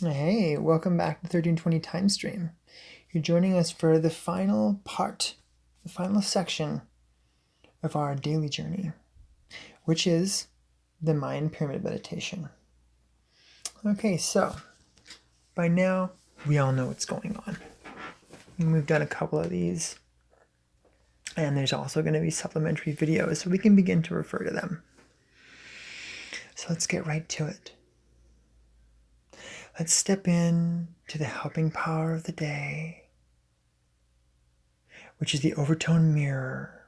Hey, welcome back to 1320 Time Stream. You're joining us for the final part, the final section of our daily journey, which is the Mind Pyramid Meditation. Okay, so by now we all know what's going on. We've done a couple of these, and there's also going to be supplementary videos, so we can begin to refer to them. So let's get right to it. Let's step in to the helping power of the day, which is the overtone mirror.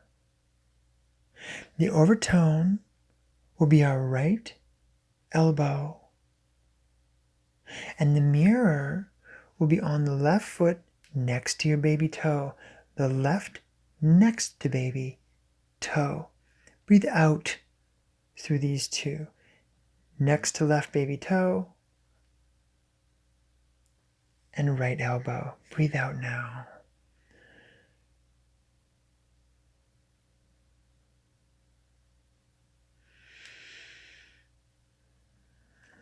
The overtone will be our right elbow, and the mirror will be on the left foot next to your baby toe, the left next to baby toe. Breathe out through these two. Next to left baby toe and right elbow. Breathe out now.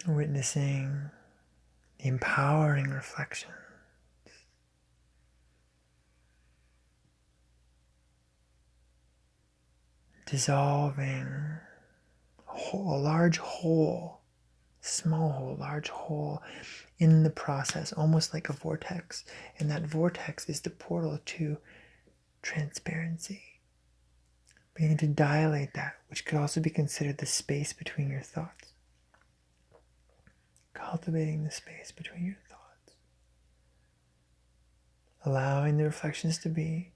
Witnessing the empowering reflection. Dissolving a large hole, small hole, large hole in the process, almost like a vortex. And that vortex is the portal to transparency. Beginning to dilate that, which could also be considered the space between your thoughts. Cultivating the space between your thoughts. Allowing the reflections to be,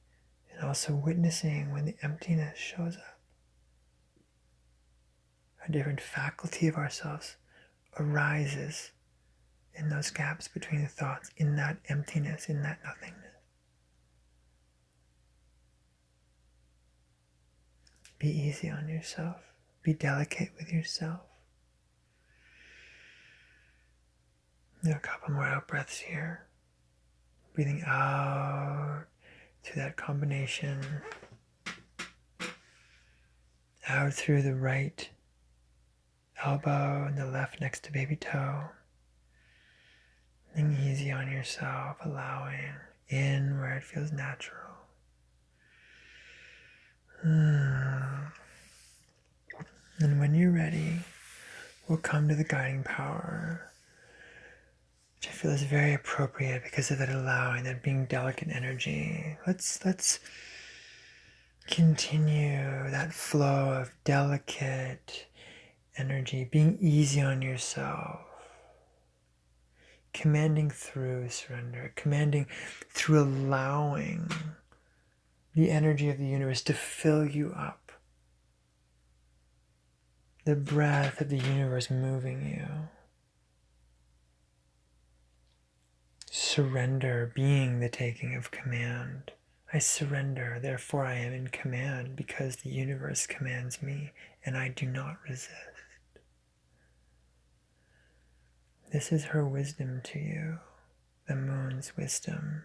and also witnessing when the emptiness shows up. A different faculty of ourselves arises in those gaps between the thoughts, in that emptiness, in that nothingness. Be easy on yourself. Be delicate with yourself. Do a couple more out breaths here. Breathing out through that combination. Out through the right elbow and the left next to baby toe. Being easy on yourself, allowing in where it feels natural. And when you're ready, we'll come to the guiding power, which I feel is very appropriate because of that allowing, that being delicate energy. Let's continue that flow of delicate energy, being easy on yourself, commanding through surrender, commanding through allowing the energy of the universe to fill you up. The breath of the universe moving you. Surrender being the taking of command. I surrender, therefore I am in command because the universe commands me and I do not resist. This is her wisdom to you, the moon's wisdom.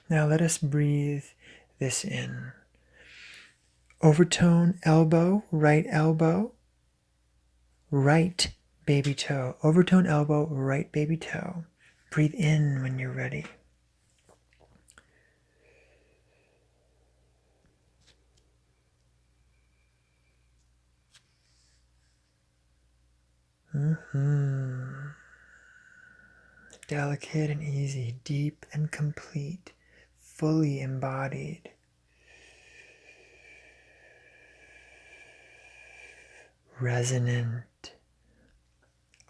Now let us breathe this in. Overtone elbow, right baby toe. Overtone elbow, right baby toe. Breathe in when you're ready. Delicate and easy, deep and complete, fully embodied. Resonant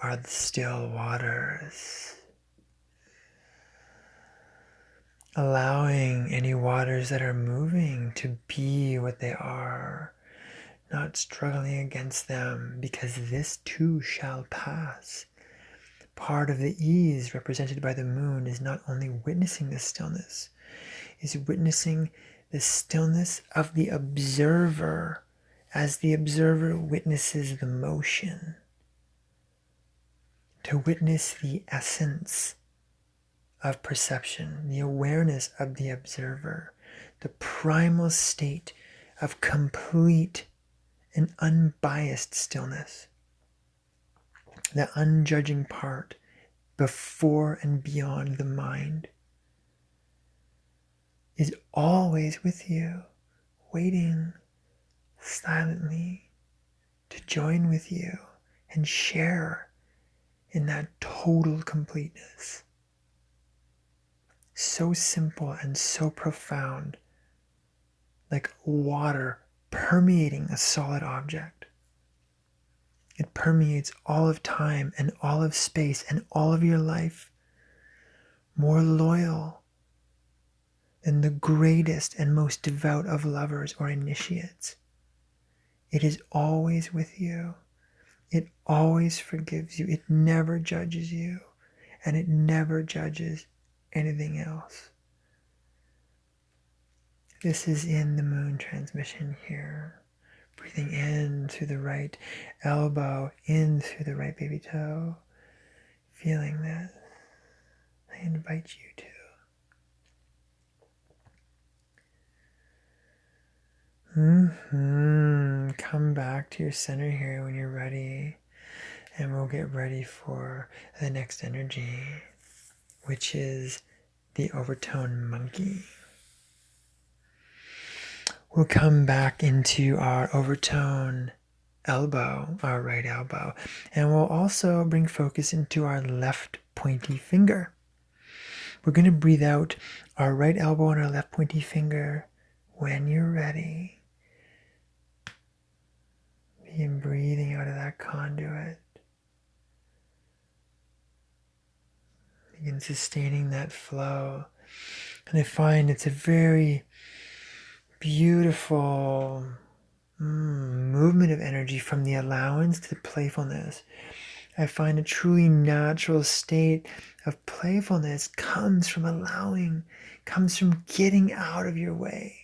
are the still waters. Allowing any waters that are moving to be what they are, not struggling against them, because this too shall pass. Part of the ease represented by the moon is not only witnessing the stillness, is witnessing the stillness of the observer as the observer witnesses the motion. To witness the essence of perception, the awareness of the observer, the primal state of complete and unbiased stillness. The unjudging part before and beyond the mind, is always with you, waiting silently to join with you and share in that total completeness. So simple and so profound, like water permeating a solid object. It permeates all of time and all of space and all of your life. More loyal than the greatest and most devout of lovers or initiates. It is always with you. It always forgives you. It never judges you. And it never judges anything else. This is in the moon transmission here. Breathing in through the right elbow, in through the right baby toe. Feeling that. I invite you to. Come back to your center here when you're ready. And we'll get ready for the next energy, which is the overtone monkey. We'll come back into our overtone elbow, our right elbow, and we'll also bring focus into our left pointy finger. We're going to breathe out our right elbow and our left pointy finger when you're ready. Begin breathing out of that conduit. Begin sustaining that flow. And I find it's a very beautiful movement of energy from the allowance to the playfulness. I find a truly natural state of playfulness comes from allowing, comes from getting out of your way.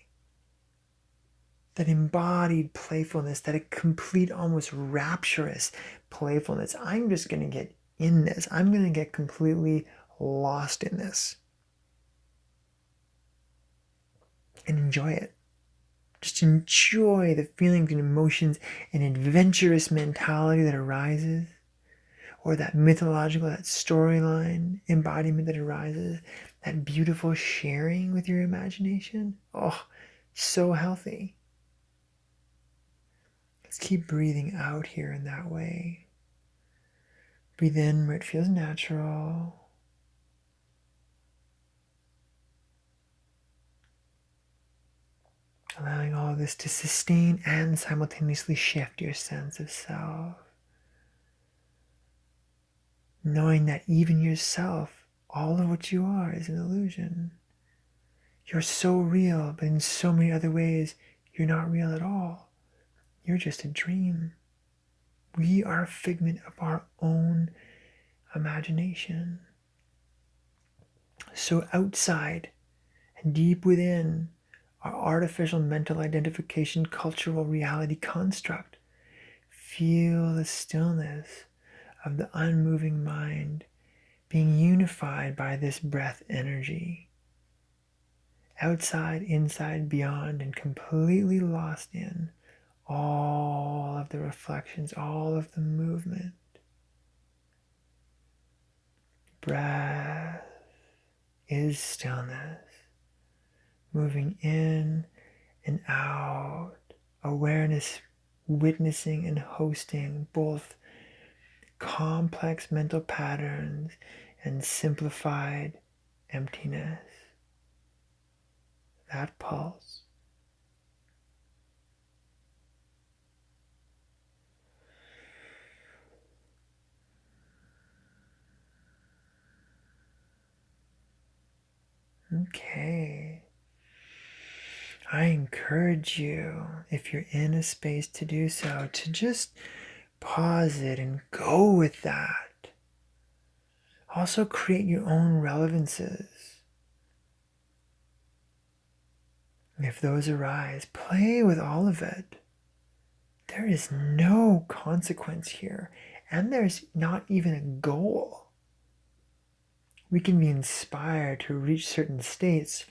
That embodied playfulness, that a complete, almost rapturous playfulness. I'm just going to get in this. I'm going to get completely lost in this. And enjoy it. Just enjoy the feelings and emotions and adventurous mentality that arises, or that mythological, that storyline embodiment that arises, that beautiful sharing with your imagination. Oh, so healthy. Let's keep breathing out here in that way. Breathe in where it feels natural. Allowing all of this to sustain and simultaneously shift your sense of self. Knowing that even yourself, all of what you are, is an illusion. You're so real, but in so many other ways, you're not real at all. You're just a dream. We are a figment of our own imagination. So outside and deep within our artificial mental identification cultural reality construct, feel the stillness of the unmoving mind being unified by this breath energy. Outside, inside, beyond, and completely lost in all of the reflections, all of the movement. Breath is stillness, moving in and out, awareness witnessing and hosting both complex mental patterns and simplified emptiness. That pulse. Okay. I encourage you, if you're in a space to do so, to just pause it and go with that. Also create your own relevances. If those arise, play with all of it. There is no consequence here, and there's not even a goal. We can be inspired to reach certain states,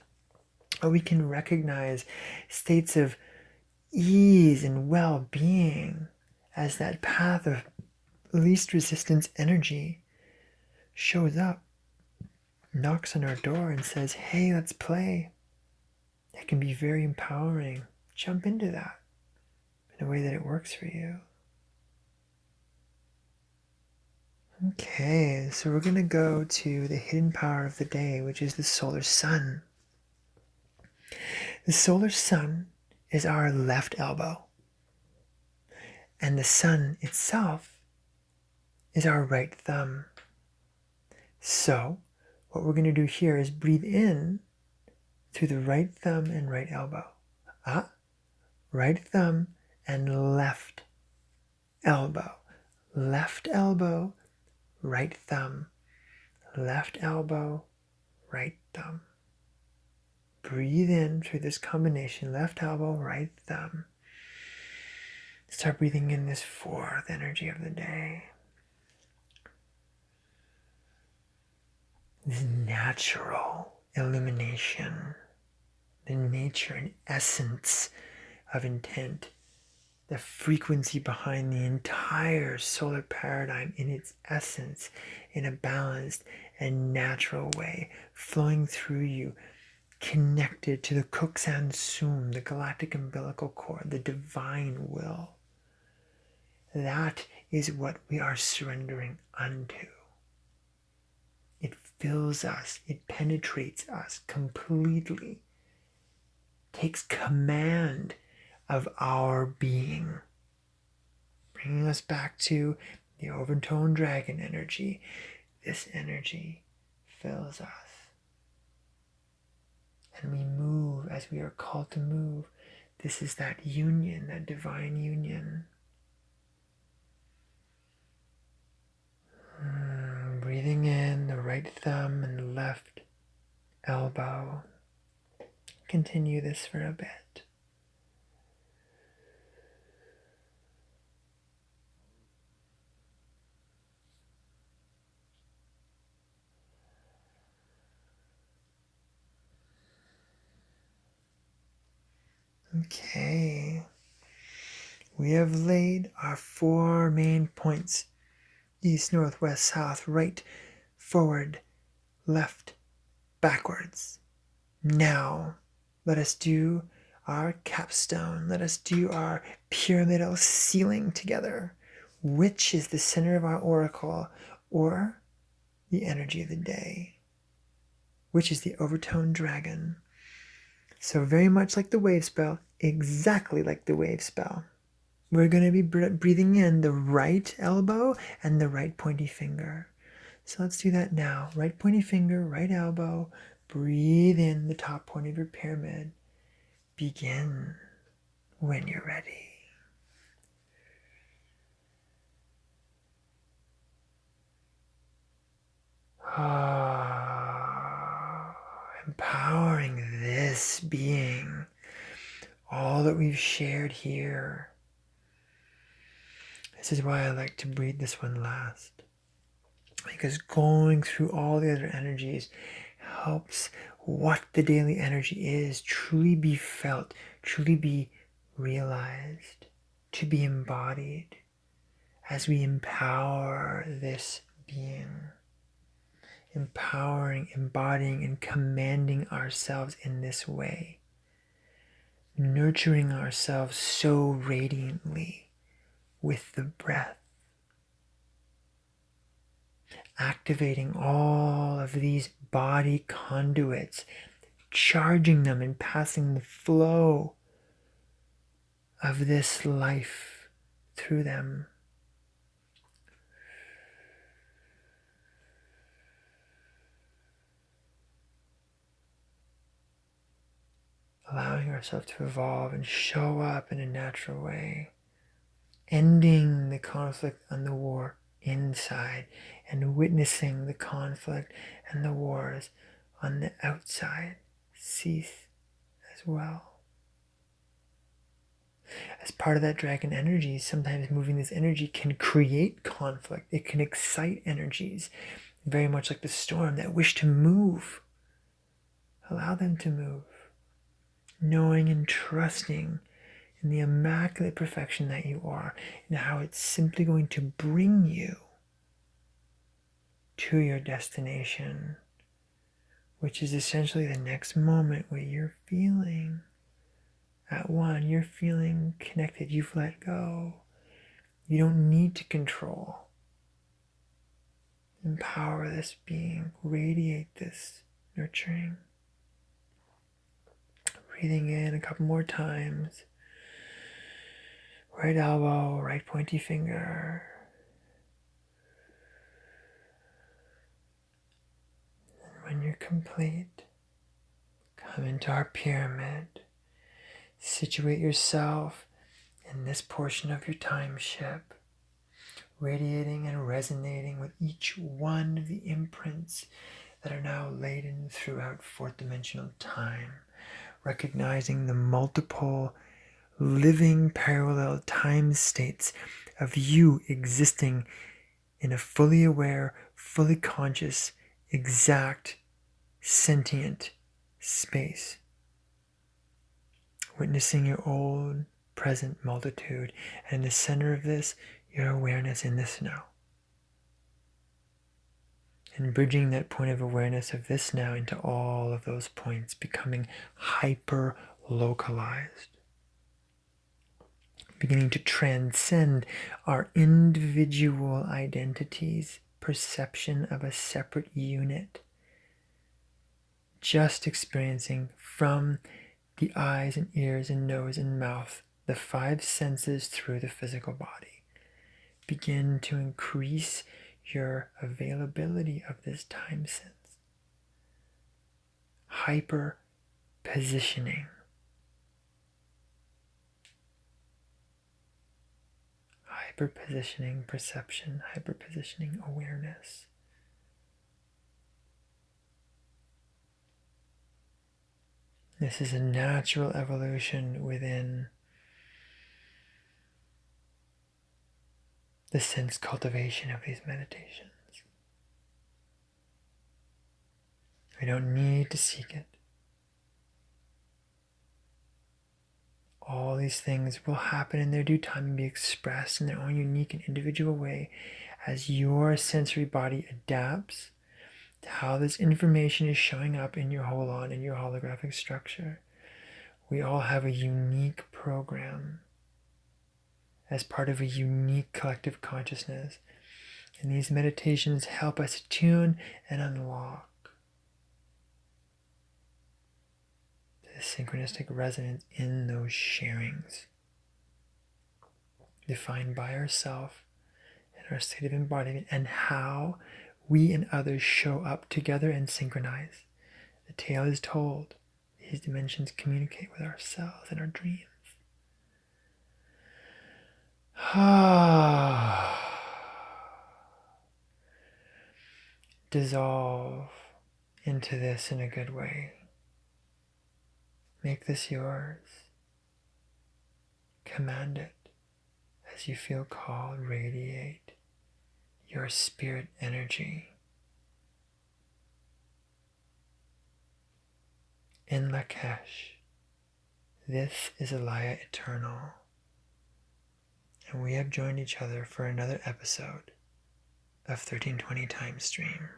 or we can recognize states of ease and well-being as that path of least resistance energy, shows up, knocks on our door and says, hey, let's play. It can be very empowering. Jump into that in a way that it works for you. Okay, so we're going to go to the hidden power of the day, which is the solar sun. The solar sun is our left elbow, and the sun itself is our right thumb. So what we're going to do here is breathe in through the right thumb and right elbow. Right thumb and left elbow. Left elbow, right thumb. Left elbow, right thumb. Breathe in through this combination, left elbow, right thumb. Start breathing in this fourth energy of the day. This natural illumination, the nature and essence of intent, the frequency behind the entire solar paradigm in its essence, in a balanced and natural way, flowing through you, connected to the Kuksan Sum, the galactic umbilical cord, the divine will. That is what we are surrendering unto. It fills us, it penetrates us completely, takes command of our being, bringing us back to the overtone dragon energy. This energy fills us. And we move as we are called to move. This is that union, that divine union. Breathing in the right thumb and the left elbow. Continue this for a bit. Okay, we have laid our 4 main points: east, north, west, south, right, forward, left, backwards. Now, let us do our capstone. Let us do our pyramidal ceiling together. Which is the center of our oracle, or the energy of the day? Which is the overtone dragon? So very much like the wave spell, exactly like the wave spell. We're going to be breathing in the right elbow and the right pointy finger. So let's do that now. Right pointy finger, right elbow. Breathe in the top point of your pyramid. Begin when you're ready. Empowering this being, all that we've shared here. This is why I like to breathe this one last, because going through all the other energies helps what the daily energy is truly be felt, truly be realized, to be embodied as we empower this being. Empowering, embodying, and commanding ourselves in this way. Nurturing ourselves so radiantly with the breath. Activating all of these body conduits, charging them and passing the flow of this life through them. Allowing ourselves to evolve and show up in a natural way. Ending the conflict and the war inside, and witnessing the conflict and the wars on the outside cease as well. As part of that dragon energy, sometimes moving this energy can create conflict. It can excite energies, very much like the storm, that wish to move. Allow them to move, knowing and trusting in the immaculate perfection that you are, and how it's simply going to bring you to your destination, which is essentially the next moment where you're feeling at one, you're feeling connected, you've let go. You don't need to control. Empower this being, radiate this nurturing. Breathing in a couple more times. Right elbow, right pointy finger. And when you're complete, come into our pyramid. Situate yourself in this portion of your time ship, radiating and resonating with each one of the imprints that are now laden throughout fourth dimensional time, recognizing the multiple living parallel time states of you existing in a fully aware, fully conscious, exact, sentient space. Witnessing your own present multitude, and in the center of this, your awareness in this now. And bridging that point of awareness of this now into all of those points, becoming hyper localized. Beginning to transcend our individual identities, perception of a separate unit. Just experiencing from the eyes and ears and nose and mouth, the five senses through the physical body. Begin to increase your availability of this time sense. Hyper positioning. Hyper positioning perception, hyper positioning awareness. This is a natural evolution within the sense cultivation of these meditations. We don't need to seek it. All these things will happen in their due time and be expressed in their own unique and individual way as your sensory body adapts to how this information is showing up in your holon, in your holographic structure. We all have a unique program as part of a unique collective consciousness. And these meditations help us tune and unlock the synchronistic resonance in those sharings, defined by ourselves and our state of embodiment, and how we and others show up together and synchronize. The tale is told. These dimensions communicate with ourselves and our dreams. Dissolve into this in a good way. Make this yours. Command it as you feel called. Radiate your spirit energy. In Lakesh, this is Alaya Eternal, and we have joined each other for another episode of 1320 Time Stream.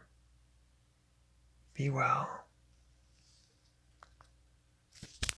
Be well.